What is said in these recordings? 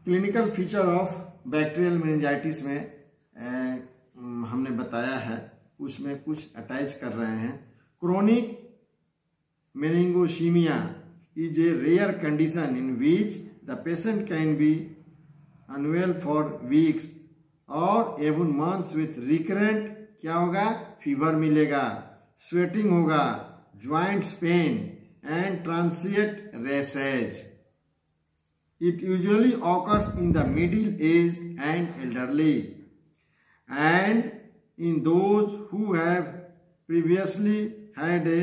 Clinical feature of bacterial meningitis में हमने बताया है, उसमें कुछ अटैच कर रहे हैं। Chronic meningococcemia is a rare condition in which the patient can be unwell for weeks और एवन मंथ्स विथ रिकरेंट क्या होगा, फीवर मिलेगा, स्वेटिंग होगा, joints pain and transient rashes. It usually occurs in the middle age and elderly, and in those who have previously had a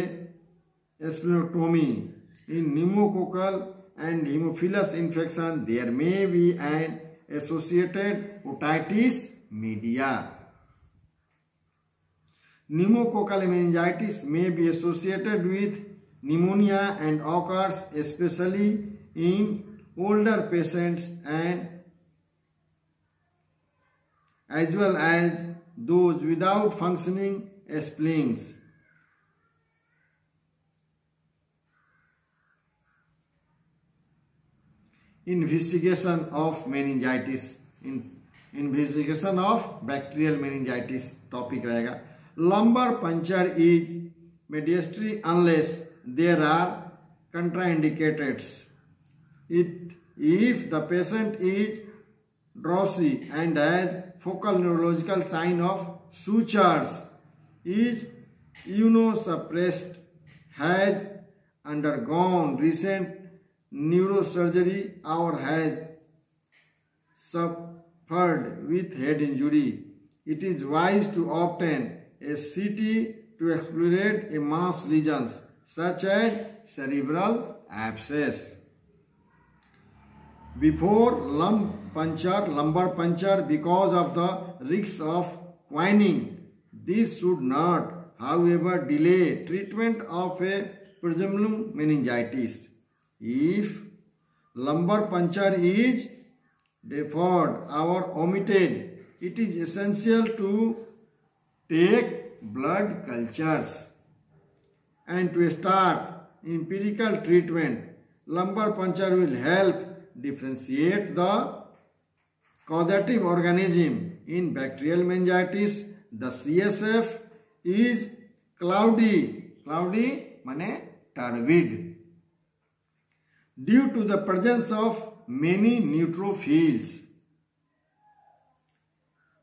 splenectomy. In pneumococcal and Haemophilus infection, there may be an associated otitis media. Pneumococcal meningitis may be associated with pneumonia and occurs especially in older patients and as well as those without functioning spleens. Investigation of meningitis, investigation of bacterial meningitis topic रहेगा. Lumbar puncture is mandatory unless there are contraindicated. If the patient is drowsy and has focal neurological sign of sutures, is immunosuppressed, has undergone recent neurosurgery or has suffered with head injury, it is wise to obtain a CT to explore a mass lesions such as cerebral abscess. Before lumbar puncture, because of the risks of twining, this should not, however, delay treatment of a presumed meningitis. If lumbar puncture is deferred or omitted, it is essential to take blood cultures and to start empirical treatment. Lumbar puncture will help differentiate the causative organism. In bacterial meningitis, the CSF is cloudy माने turbid, due to the presence of many neutrophils.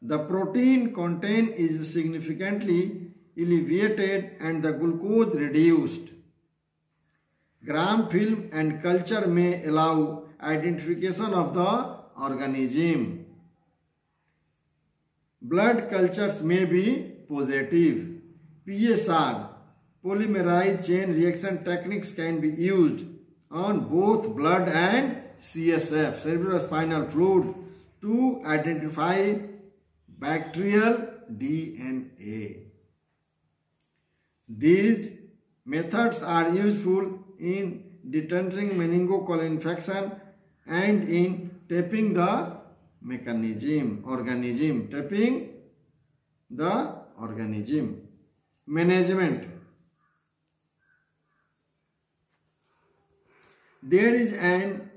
The protein content is significantly elevated and the glucose reduced. Gram film and culture may allow identification of the organism. Blood cultures may be positive. PSR, polymerase chain reaction techniques, can be used on both blood and CSF, cerebrospinal fluid, to identify bacterial DNA. These methods are useful in detecting meningococcal infection and in tapping the organism. Management. There is an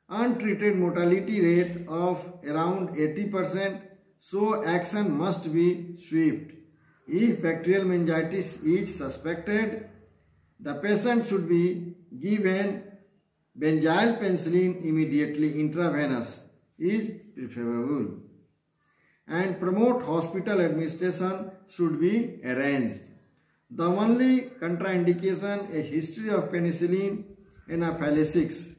untreated mortality rate of around 80%, so action must be swift. If bacterial meningitis is suspected, the patient should be given benzyl penicillin immediately. Intravenous is preferable, and promote hospital administration should be arranged. The only contraindication, a history of penicillin anaphylaxis.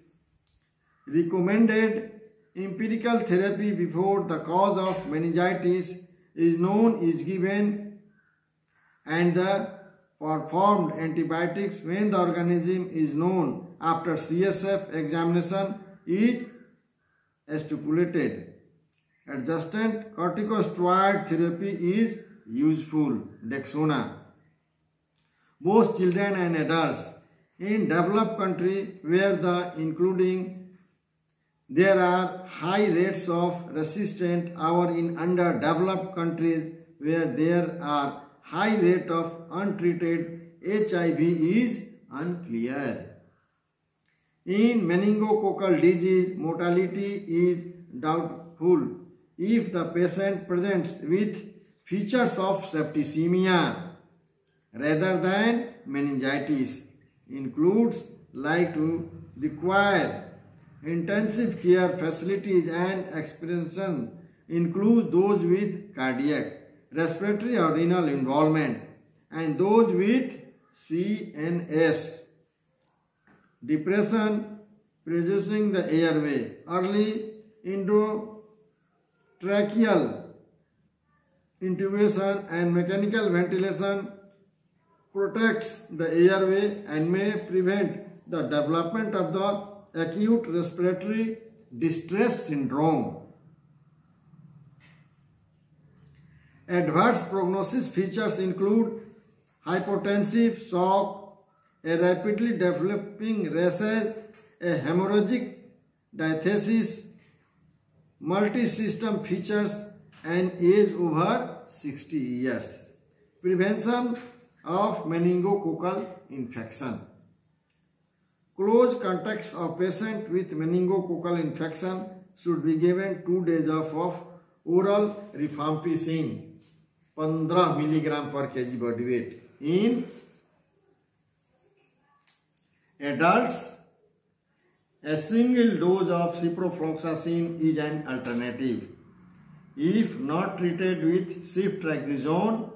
Recommended empirical therapy before the cause of meningitis is known is given, and the performed antibiotics when the organism is known after CSF examination is stipulated. Adjuvant corticosteroid therapy is useful. Dexona. Both children and adults. In developed country where there are high rates of resistant, or in underdeveloped countries where there are high rate of untreated HIV is unclear. In meningococcal disease, mortality is doubtful if the patient presents with features of septicemia rather than meningitis. Includes like to require intensive care facilities and expansion include those with cardiac, respiratory or renal involvement and those with CNS. Depression producing the airway, early endotracheal intubation and mechanical ventilation protects the airway and may prevent the development of the acute respiratory distress syndrome. Adverse prognosis features include hypotensive shock, a rapidly developing rashes, a hemorrhagic diathesis, multi-system features, and age over 60 years. Prevention of meningococcal infection. Close contacts of patient with meningococcal infection should be given 2 days of oral rifampicin 15 mg per kg body weight. In adults, a single dose of ciprofloxacin is an alternative. If not treated with ceftriaxone,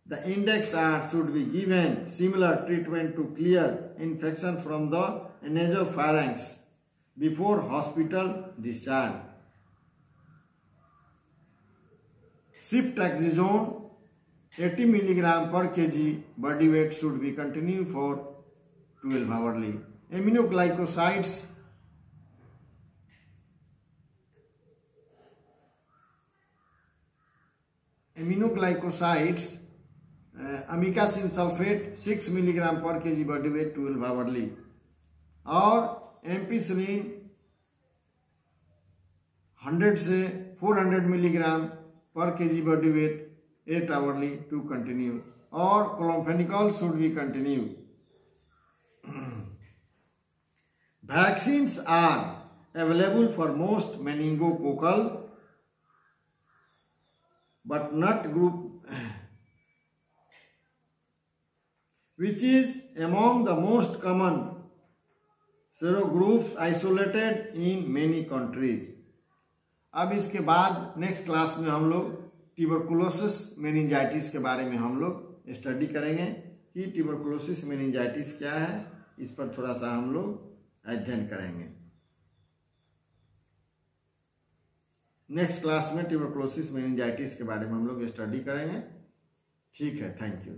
the index R should be given similar treatment to clear infection from the nasopharynx before hospital discharge. Ceftriaxone 80 mg per kg body weight should be continued for 12 hourly. Aminoglycosides amikacin sulfate 6 mg per kg body weight 12 hourly और ampicillin 100 से 400 milligram पर KG body weight 8 hourly to continue और क्लोम्फेनिकॉल should be continue. Vaccines are available for most meningococcal but not group which is among the most common serogroups isolated in many countries. अब इसके बाद next class में हम लोग tuberculosis meningitis के बारे में हम लोग स्टडी करेंगे कि ट्यूबरकुलोसिस मेनिंजाइटिस क्या है, इस पर थोड़ा सा हम लोग अध्ययन करेंगे. नेक्स्ट क्लास में ट्यूबरकुलोसिस मेनिंजाइटिस के बारे में हम लोग स्टडी करेंगे. ठीक है, थैंक यू.